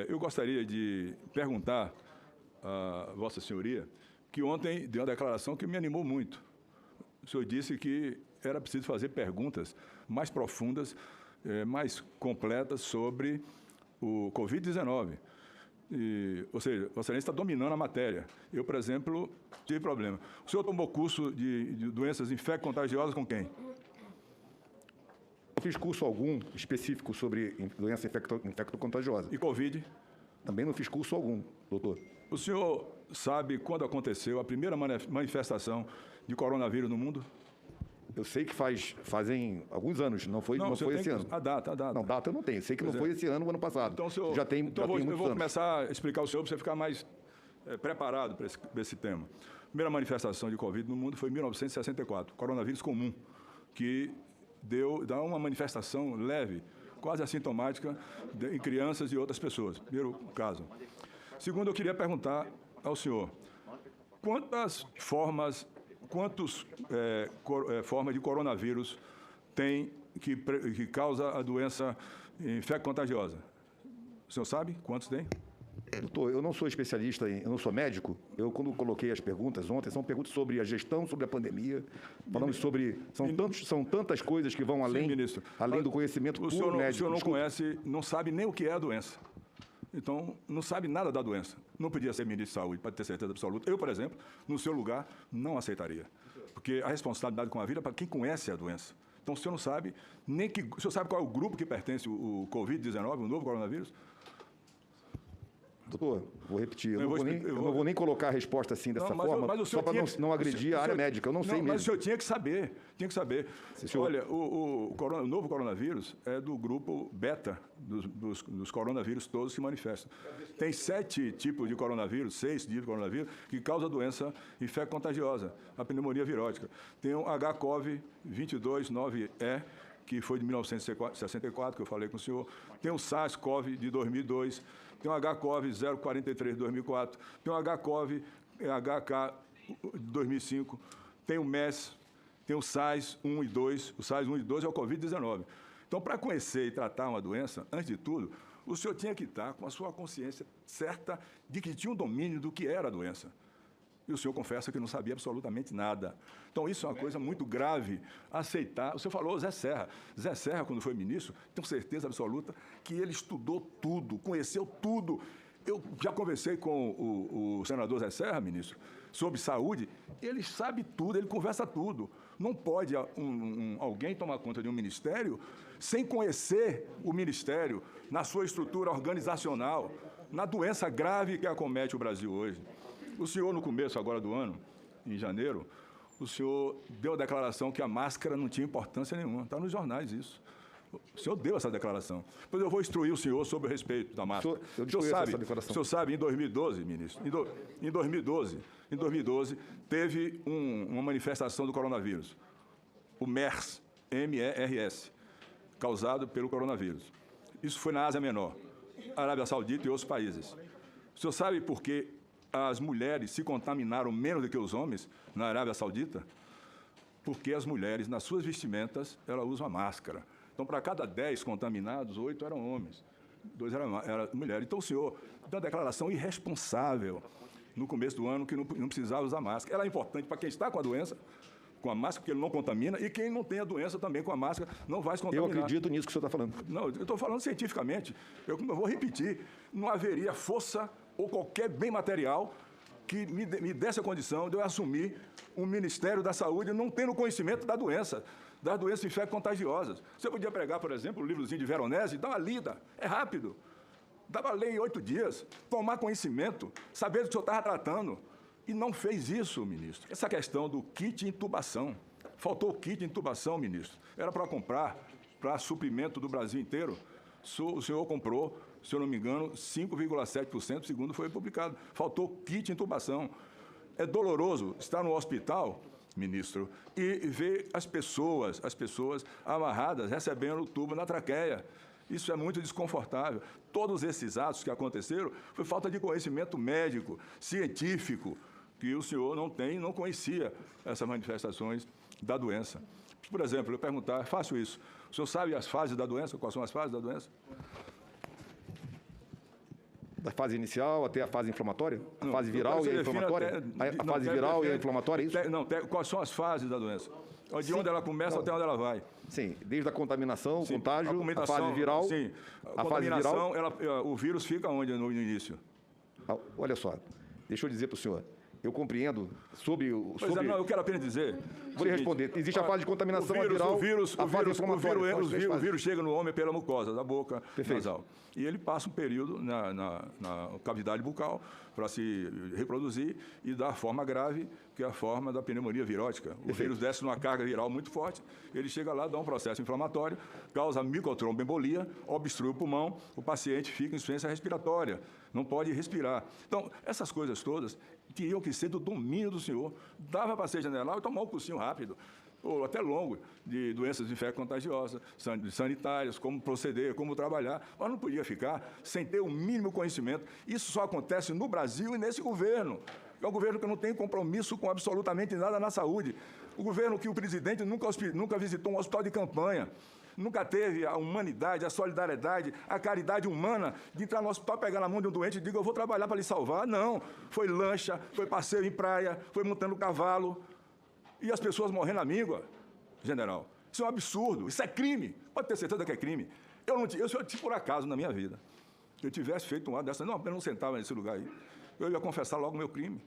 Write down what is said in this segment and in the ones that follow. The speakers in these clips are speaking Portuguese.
Eu gostaria de perguntar a Vossa Senhoria que ontem deu uma declaração que me animou muito. O senhor disse que era preciso fazer perguntas mais profundas, mais completas sobre o Covid-19. Ou seja, Vossa Excelência está dominando a matéria. Eu, por exemplo, tive problema. O senhor tomou curso de doenças infecto-contagiosas com quem? Não fiz curso algum específico sobre doença infecto-contagiosa. E Covid? Também não fiz curso algum, doutor. O senhor sabe quando aconteceu a primeira manifestação de coronavírus no mundo? Eu sei que fazem alguns anos, não foi esse ano. A data. Não, data eu não tenho. Sei que não foi esse ano, o ano passado. Então, senhor, eu vou começar a explicar ao senhor para você ficar mais preparado para esse tema. A primeira manifestação de Covid no mundo foi em 1964, coronavírus comum, que dá uma manifestação leve, quase assintomática, em crianças e outras pessoas. Primeiro caso. Segundo, eu queria perguntar ao senhor, quantas formas de coronavírus tem que causa a doença infecto-contagiosa? O senhor sabe quantos tem? Doutor, eu não sou especialista, eu não sou médico. Eu, quando coloquei as perguntas ontem, são perguntas sobre a gestão, sobre a pandemia. Falamos sobre... São tantas coisas que vão além, ministro, além do conhecimento puro médico. O senhor não conhece, não sabe nem o que é a doença. Então, não sabe nada da doença. Não podia ser ministro de saúde, para ter certeza absoluta. Eu, por exemplo, no seu lugar, não aceitaria. Porque a responsabilidade com a vida é para quem conhece a doença. Então, o senhor não sabe nem que... O senhor sabe qual é o grupo que pertence o Covid-19, o novo coronavírus? Doutor, vou repetir, eu não vou nem colocar a resposta assim dessa forma, só para não agredir a área médica, eu não sei mesmo. Mas o senhor tinha que saber. Olha, o novo coronavírus é do grupo beta dos coronavírus todos que manifestam. Tem 7 tipos de coronavírus, 6 tipos de coronavírus, que causam a doença infecto-contagiosa, a pneumonia virótica. Tem o HCOV-229E, que foi de 1964, que eu falei com o senhor. Tem o SARS-CoV de 2002, tem o HCOV 043 de 2004, tem o HCOV HK de 2005, tem o MERS, tem o SARS-1 e 2. O SARS-1 e 2 é o Covid-19. Então, para conhecer e tratar uma doença, antes de tudo, o senhor tinha que estar com a sua consciência certa de que tinha um domínio do que era a doença. E o senhor confessa que não sabia absolutamente nada. Então, isso é uma coisa muito grave, aceitar. O senhor falou Zé Serra. Zé Serra, quando foi ministro, tenho certeza absoluta que ele estudou tudo, conheceu tudo. Eu já conversei com o senador Zé Serra, ministro, sobre saúde. Ele sabe tudo, ele conversa tudo. Não pode alguém tomar conta de um ministério sem conhecer o ministério na sua estrutura organizacional, na doença grave que acomete o Brasil hoje. O senhor, no começo agora do ano, em janeiro, o senhor deu a declaração que a máscara não tinha importância nenhuma. Está nos jornais isso. O senhor deu essa declaração. Depois eu vou instruir o senhor sobre o respeito da máscara. O senhor sabe, em 2012, ministro, em 2012 teve uma manifestação do coronavírus, o MERS, M-E-R-S, causado pelo coronavírus. Isso foi na Ásia Menor, Arábia Saudita e outros países. O senhor sabe por que as mulheres se contaminaram menos do que os homens na Arábia Saudita? Porque as mulheres, nas suas vestimentas, elas usam a máscara. Então, para cada 10 contaminados, 8 eram homens, 2 eram mulheres. Então, o senhor deu uma declaração irresponsável no começo do ano que não precisava usar máscara. Ela é importante para quem está com a doença, com a máscara, porque ele não contamina, e quem não tem a doença também com a máscara não vai se contaminar. Eu acredito nisso que o senhor está falando. Não, eu estou falando cientificamente. Eu vou repetir, não haveria força ou qualquer bem material que me desse a condição de eu assumir um Ministério da Saúde não tendo conhecimento da doença, das doenças infecto-contagiosas. Você podia pregar, por exemplo, o livrozinho de Veronese, dar uma lida, é rápido. Dá para ler em 8 dias, tomar conhecimento, saber do que o senhor estava tratando. E não fez isso, ministro. Essa questão do kit intubação. Faltou o kit intubação, ministro. Era para comprar, para suprimento do Brasil inteiro. O senhor comprou, se eu não me engano, 5,7%, segundo foi publicado. Faltou kit intubação. É doloroso estar no hospital, ministro, e ver as pessoas amarradas, recebendo o tubo na traqueia. Isso é muito desconfortável. Todos esses atos que aconteceram foi falta de conhecimento médico, científico, que o senhor não tem, não conhecia essas manifestações da doença. Por exemplo, eu perguntar, é fácil isso. O senhor sabe as fases da doença? Quais são as fases da doença? Da fase inicial até a fase inflamatória? A Não, fase viral e a inflamatória? A fase viral e a inflamatória, é isso? Não, quais são as fases da doença? De onde ela começa até onde ela vai. Sim, desde a contaminação, Sim, contágio, a fase viral. Sim, a fase viral. O vírus fica onde no início? Olha só, deixa eu dizer para o senhor. Eu compreendo sobre o. Não, eu quero apenas dizer. Vou lhe responder. Existe a fase de contaminação viral, a fase inflamatória. O vírus chega no homem pela mucosa da boca nasal. E ele passa um período na cavidade bucal para se reproduzir e dar a forma grave, que é a forma da pneumonia virótica. O vírus desce numa carga viral muito forte, ele chega lá, dá um processo inflamatório, causa micotromboembolia, obstrui o pulmão, o paciente fica em insuficiência respiratória, não pode respirar. Então, essas coisas todas teriam que ser do domínio do senhor. Dava para ser general e tomar um cursinho rápido, ou até longo, de doenças infecto-contagiosas, sanitárias, como proceder, como trabalhar, mas não podia ficar sem ter o mínimo conhecimento. Isso só acontece no Brasil e nesse governo. É um governo que não tem compromisso com absolutamente nada na saúde. O governo que o presidente nunca visitou um hospital de campanha, nunca teve a humanidade, a solidariedade, a caridade humana de entrar no hospital, pegar na mão de um doente e dizer, eu vou trabalhar para lhe salvar. Não. Foi lancha, foi passeio em praia, foi montando cavalo. E as pessoas morrendo na míngua, general. Isso é um absurdo, isso é crime. Pode ter certeza que é crime. Se por acaso na minha vida eu tivesse feito um ato dessa, eu não sentava nesse lugar aí, eu ia confessar logo o meu crime,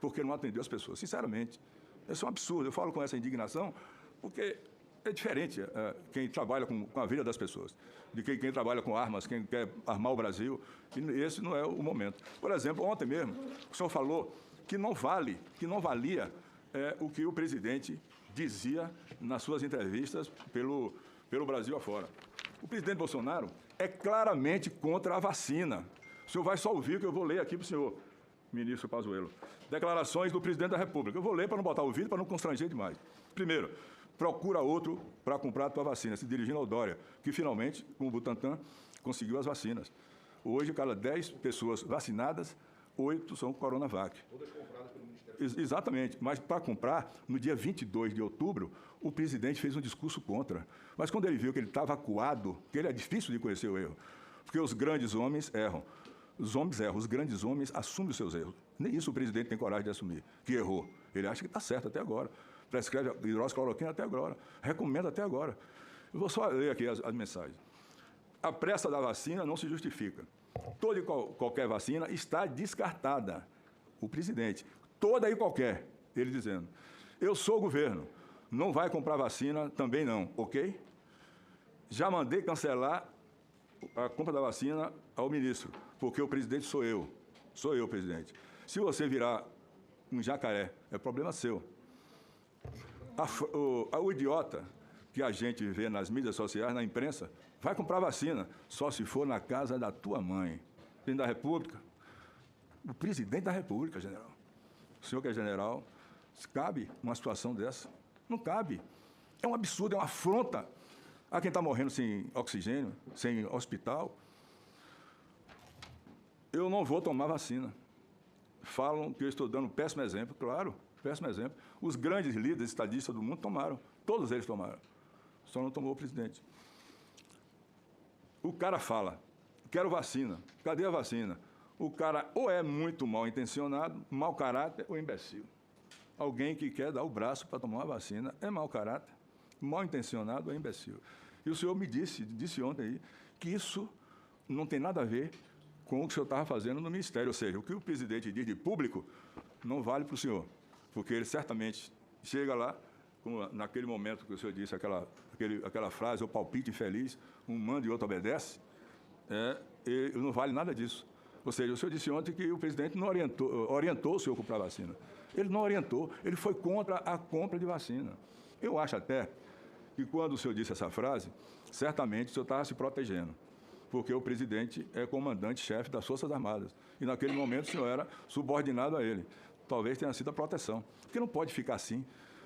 porque não atendeu as pessoas, sinceramente. Isso é um absurdo. Eu falo com essa indignação porque é diferente quem trabalha com a vida das pessoas, de quem trabalha com armas, quem quer armar o Brasil, e esse não é o momento. Por exemplo, ontem mesmo, o senhor falou que não valia o que o presidente dizia nas suas entrevistas pelo Brasil afora. O presidente Bolsonaro é claramente contra a vacina. O senhor vai só ouvir o que eu vou ler aqui para o senhor, ministro Pazuello. Declarações do presidente da República. Eu vou ler para não botar o vídeo, para não constranger demais. Primeiro, procura outro para comprar a tua vacina, se dirigindo ao Dória, que finalmente, com o Butantan, conseguiu as vacinas. Hoje, cada 10 pessoas vacinadas, 8 são Coronavac. Todas compradas pelo Ministério. Exatamente, mas para comprar, no dia 22 de outubro, o presidente fez um discurso contra. Mas quando ele viu que ele estava acuado, que ele é difícil de conhecer o erro, porque os grandes homens erram. Os homens erram, os grandes homens assumem os seus erros. Nem isso o presidente tem coragem de assumir, que errou. Ele acha que está certo até agora. Prescreve hidroxicloroquina até agora, recomenda até agora. Eu vou só ler aqui as mensagens. A pressa da vacina não se justifica. Toda e qualquer vacina está descartada. O presidente. Toda e qualquer. Ele dizendo. Eu sou o governo. Não vai comprar vacina, também não. Ok? Já mandei cancelar a compra da vacina ao ministro, porque o presidente sou eu. Sou eu, presidente. Se você virar um jacaré, é problema seu. O idiota que a gente vê nas mídias sociais, na imprensa, vai comprar vacina, só se for na casa da tua mãe. Presidente da República, o presidente da República, general. O senhor que é general, cabe uma situação dessa? Não cabe. É um absurdo, é uma afronta a quem está morrendo sem oxigênio, sem hospital. Eu não vou tomar vacina. Falam que eu estou dando um péssimo exemplo, claro, péssimo exemplo. Os grandes líderes estadistas do mundo tomaram, todos eles tomaram. Só não tomou o presidente. O cara fala, quero vacina, cadê a vacina? O cara ou é muito mal intencionado, mau caráter ou imbecil. Alguém que quer dar o braço para tomar uma vacina é mau caráter, mal intencionado ou imbecil. E o senhor me disse ontem aí, que isso não tem nada a ver com o que o senhor estava fazendo no Ministério. Ou seja, o que o presidente diz de público não vale para o senhor, porque ele certamente chega lá, como naquele momento que o senhor disse aquela frase, o palpite infeliz, um manda e outro obedece, e não vale nada disso. Ou seja, o senhor disse ontem que o presidente não orientou o senhor a comprar vacina. Ele não orientou, ele foi contra a compra de vacina. Eu acho até que quando o senhor disse essa frase, certamente o senhor estava se protegendo, porque o presidente é comandante-chefe das Forças Armadas. E naquele momento o senhor era subordinado a ele. Talvez tenha sido a proteção. Porque não pode ficar assim.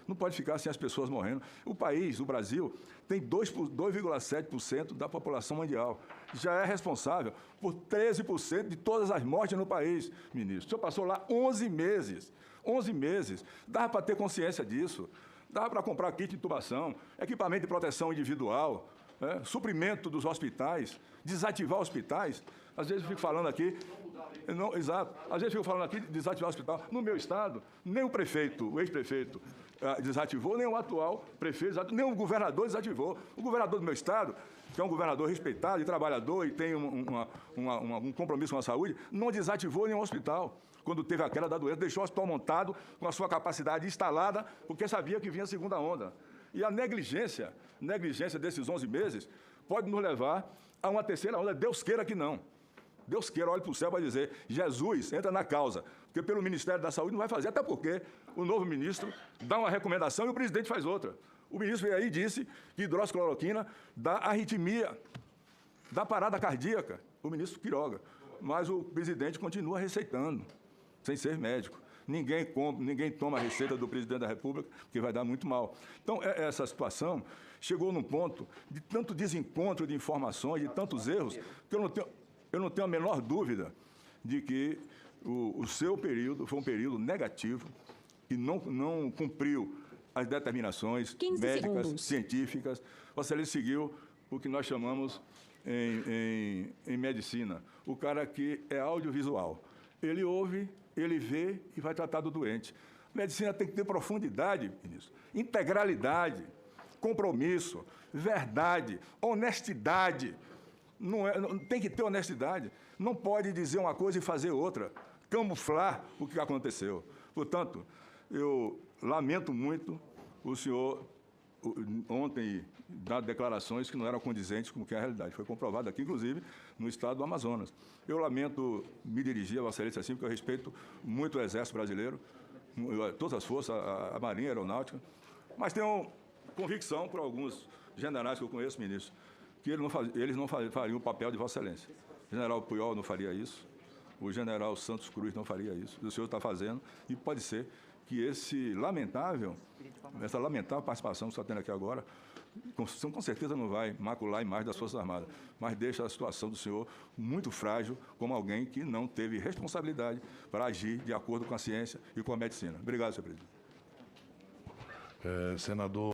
Não pode ficar assim as pessoas morrendo. O país, o Brasil, tem 2,7% da população mundial. Já é responsável por 13% de todas as mortes no país, ministro. O senhor passou lá 11 meses. 11 meses. Dava para ter consciência disso. Dava para comprar kit de intubação, equipamento de proteção individual. suprimento dos hospitais, desativar hospitais. Às vezes eu fico falando aqui... Não, exato. Às vezes eu fico falando aqui de desativar o hospital. No meu estado, nem o prefeito, o ex-prefeito, desativou, nem o atual prefeito, nem o governador desativou. O governador do meu estado, que é um governador respeitado e trabalhador e tem um compromisso com a saúde, não desativou nenhum hospital. Quando teve a queda da doença, deixou o hospital montado com a sua capacidade instalada, porque sabia que vinha a segunda onda. E a negligência desses 11 meses pode nos levar a uma terceira onda. Deus queira que não. Deus queira, olhe para o céu para dizer, Jesus, entra na causa, porque pelo Ministério da Saúde não vai fazer, até porque o novo ministro dá uma recomendação e o presidente faz outra. O ministro veio aí e disse que hidroxicloroquina dá arritmia, dá parada cardíaca, o ministro Queiroga. Mas o presidente continua receitando, sem ser médico. Ninguém toma a receita do presidente da República, porque vai dar muito mal. Então, essa situação chegou num ponto de tanto desencontro de informações, de tantos erros, que eu não tenho a menor dúvida de que o seu período foi um período negativo e não cumpriu as determinações médicas, científicas. Vossa Excelência seguiu o que nós chamamos em medicina, o cara que é audiovisual. Ele ouve, ele vê e vai tratar do doente. Medicina tem que ter profundidade, ministro, integralidade, compromisso, verdade, honestidade. Não tem que ter honestidade. Não pode dizer uma coisa e fazer outra, camuflar o que aconteceu. Portanto, eu lamento muito o senhor ontem dar declarações que não eram condizentes com o que é a realidade. Foi comprovado aqui, inclusive, no estado do Amazonas. Eu lamento me dirigir a Vossa Excelência assim, porque eu respeito muito o Exército Brasileiro, todas as forças, a Marinha, a Aeronáutica, mas tenho convicção por alguns generais que eu conheço, ministro, que eles não fariam o papel de Vossa Excelência. O general Puyol não faria isso, o general Santos Cruz não faria isso, o senhor está fazendo, e pode ser que essa lamentável participação que está tendo aqui agora, com certeza não vai macular a imagem das Forças Armadas, mas deixa a situação do senhor muito frágil, como alguém que não teve responsabilidade para agir de acordo com a ciência e com a medicina. Obrigado, senhor presidente. Senador